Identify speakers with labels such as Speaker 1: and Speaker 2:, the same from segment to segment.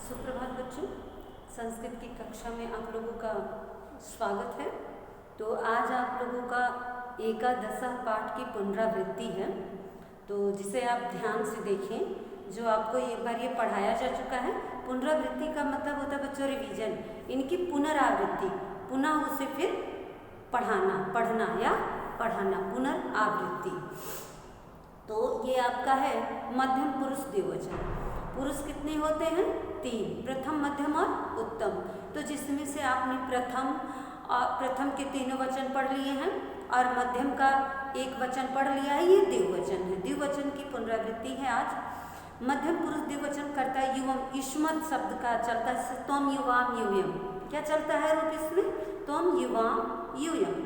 Speaker 1: सुप्रभात बच्चों, संस्कृत की कक्षा में आप लोगों का स्वागत है। तो आज आप लोगों का एकादशा पाठ की पुनरावृत्ति है, तो जिसे आप ध्यान से देखें। जो आपको एक बार ये पढ़ाया जा चुका है। पुनरावृत्ति का मतलब होता है बच्चों रिवीजन, इनकी पुनरावृत्ति, पुनः उसे फिर पढ़ना या पढ़ाना, पुनरावृत्ति। तो ये आपका है मध्यम पुरुष द्विवचन। पुरुष कितने होते हैं? 3, प्रथम, मध्यम और उत्तम। तो जिसमें से आपने प्रथम के 3 वचन पढ़ लिए हैं और मध्यम का 1 वचन पढ़ लिया है, ये द्विवचन है। द्विवचन की पुनरावृत्ति है आज। मध्यम पुरुष द्विवचन करता है युवम, युष्मत् शब्द का चलता है त्वम युवाम यूयम। क्या चलता है रूप इसमें? त्वम युवाम यूयम,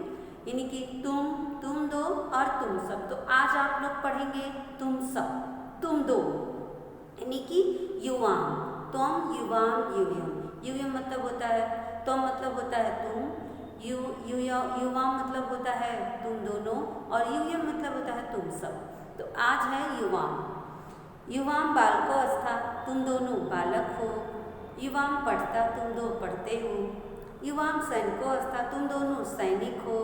Speaker 1: यानी कि तुम दो और तुम सब। तो आज आप लोग पढ़ेंगे तुम सब, तुम दो, यानी कि युवाम, त्वम युवाम यूयम। यूयम मतलब होता है, त्वम मतलब होता है तुम, युवाम मतलब होता है तुम दोनों, और यूयम मतलब होता है तुम सब। तो आज है युवाम। युवाम बालको अवस्था, तुम दोनों बालक हो। युवाम पढ़ता, तुम दो पढ़ते हो। युवाम सैनिको अवस्था, तुम दोनों सैनिक हो।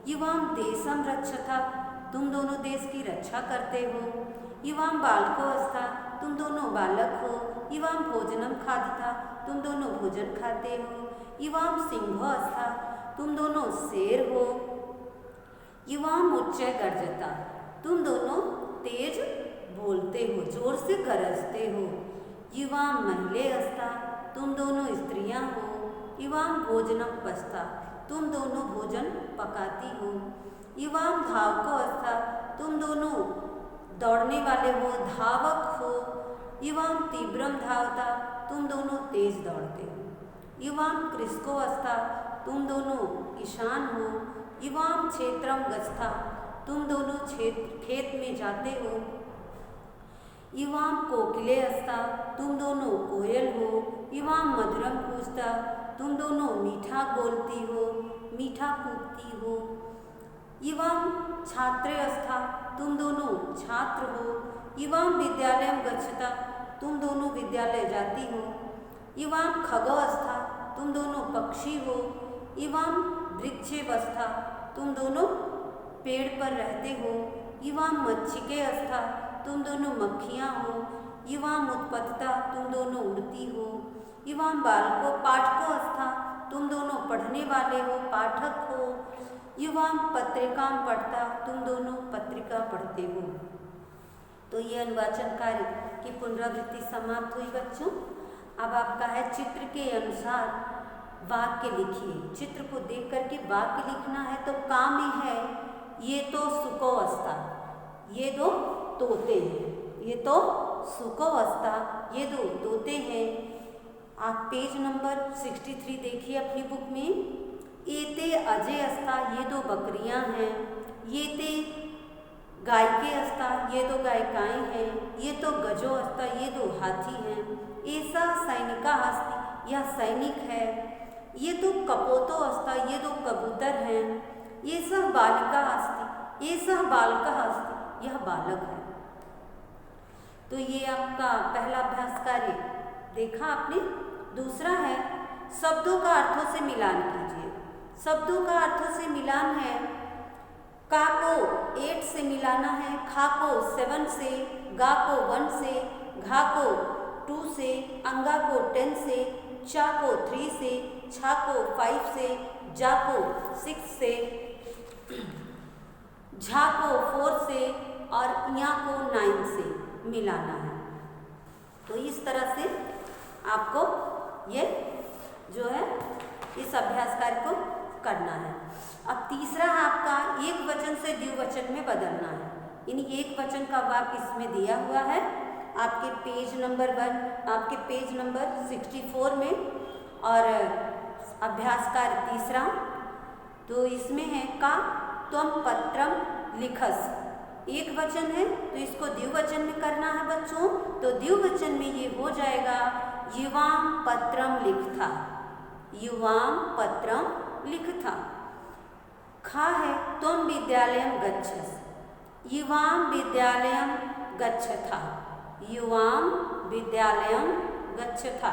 Speaker 1: युवाम देशम रक्षता, तुम दोनों देश की रक्षा करते हो। युवाम बालको अवस्था, तुम दोनों बालक हो। युवाम भोजनम खादता, तुम दोनों भोजन खाते हो। युवाम सिंहो अवस्था, तुम दोनों शेर हो। युवाम उच्च गर्जता, तुम दोनों तेज बोलते हो, जोर से गरजते हो। युवाम महिले अवस्था, तुम दोनों स्त्रियां हो। युवाम भोजनम पस्ता, तुम दोनों भोजन पकाती हो। युवाम धावको अवस्था, तुम दोनों दौड़ने वाले हो, धावक हो। युवाम तीव्रम धावता, तुम दोनों तेज दौड़ते हो। युवाम कृषको अवस्था, तुम दोनों किसान हो। युवाम क्षेत्रम गच्छता, तुम दोनों खेत में जाते हो। युवाम कोकिले अवस्था, तुम दोनों कोयल हो। युवाम मधुरम पूछता, तुम दोनों मीठा बोलती हो, मीठा कूदती हो। युवाम छात्रे अवस्था, तुम दोनों छात्र हो। युवाम विद्यालयम गच्छता, तुम दोनों विद्यालय जाती हो। युवाम खगो अवस्था, तुम दोनों पक्षी हो। युवाम वृक्षे अवस्था, तुम दोनों पेड़ पर रहते हो। युवाम मच्छिके अवस्था, तुम दोनों मक्खियाँ हो। युवाम उत्पत्ता, तुम दोनों उड़ती हो। युवाम बालको पाठको अवस्था, तुम दोनों पढ़ने वाले हो, पाठक हो। युवाम पत्रिका पढ़ता, तुम दोनों पत्रिका पढ़ते हो। तो ये अनुवाचन कार्य की पुनरावृत्ति समाप्त हुई बच्चों। अब आपका है चित्र के अनुसार वाक्य लिखिए। चित्र को देख करके वाक्य लिखना है। तो का में है ये तो सुको अवस्था, ये दो तोते हैं। ये तो सुको अवस्था, ये दो तोते हैं। आप पेज नंबर 63 देखिए अपनी बुक में। एते अजय अवस्था, ये दो बकरियां हैं। ये ते गाय के अवस्था, ये दो गायिकाएं हैं। ये तो गजो अवस्था, ये दो हाथी हैं। ऐसा सैनिका हस्ती, यह सैनिक है। ये तो कपोतो अवस्था, ये दो कबूतर हैं। ये सब बालिका हस्ती, ये सब बालिका हस्ती, यह बालक है। तो ये आपका पहला अभ्यास कार्य देखा आपने। दूसरा है शब्दों का अर्थों से मिलान कीजिए। शब्दों का अर्थों से मिलान है, का को 8 से मिलाना है, खा को 7 से, गा को 1 से, घा को 2 से, अंगा को 10 से, चा को 3 से, छा को 5 से, जा को 6 से, झा को 4 से और या को 9 से मिलाना है। तो इस तरह से आपको ये जो है इस अभ्यास कार्य को करना है। अब तीसरा आपका एक वचन से द्विवचन में बदलना है। यानी एक वचन का वाक्य इसमें दिया हुआ है आपके पेज नंबर 1, आपके पेज नंबर 64 में। और अभ्यास कार्य तीसरा, तो इसमें है का त्वम पत्रम लिखस। एक वचन है तो इसको द्विवचन में करना है बच्चों। तो द्विवचन में ये हो जाएगा युवाम पत्रम लिखता, युवाम पत्रम लिखता। खा है त्वम विद्यालयम गच्छस, युवाम विद्यालयम गच्छता। युवाम विद्यालयम गच्छथा।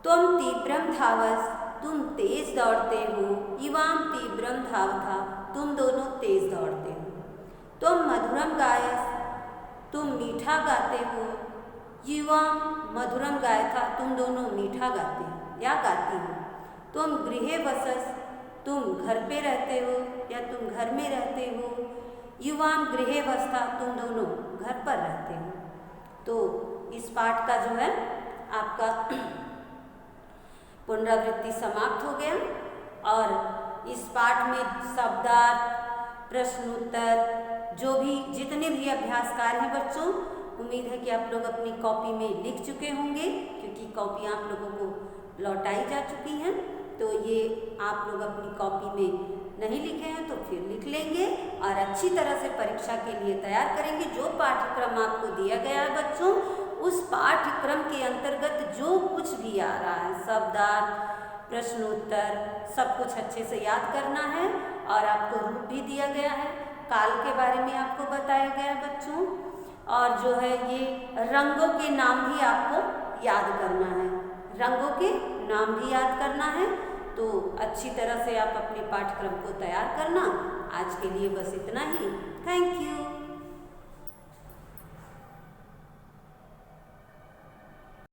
Speaker 1: त्वं तीव्रं धावस, तुम तेज दौड़ते हो। युवाम तीव्रम धावथा, तुम दोनों तेज दौड़ते हो। तुम मधुरम गायस, तुम मीठा गाते हो। युवाम मधुरम गायथा, तुम दोनों मीठा गाते हो या गाती हो। तुम गृहे वसस, तुम घर पे रहते हो या तुम घर में रहते हो। युवाम गृहे वसता, तुम दोनों घर पर रहते हो। तो इस पाठ का जो है आपका पुनरावृत्ति समाप्त हो गया और इस पाठ में शब्दार्थ, प्रश्नोत्तर, जो भी जितने भी अभ्यास कार्य हैं बच्चों, उम्मीद है कि आप लोग अपनी कॉपी में लिख चुके होंगे, क्योंकि कॉपी आप लोगों को लौटाई जा चुकी हैं। तो ये आप लोग अपनी कॉपी में नहीं लिखे हैं तो फिर लिख लेंगे और अच्छी तरह से परीक्षा के लिए तैयार करेंगे। जो पाठ्यक्रम आपको दिया गया है बच्चों, उस पाठ्यक्रम के अंतर्गत जो कुछ भी आ रहा है, शब्दार्थ, प्रश्नोत्तर, सब कुछ अच्छे से याद करना है। और आपको रूप भी दिया गया है, काल के बारे में आपको बताया गया है बच्चों। और जो है ये रंगों के नाम भी आपको याद करना है, रंगों के नाम भी याद करना है। तो अच्छी तरह से आप अपने पाठ्यक्रम को तैयार करना। आज के लिए बस इतना ही। Thank you.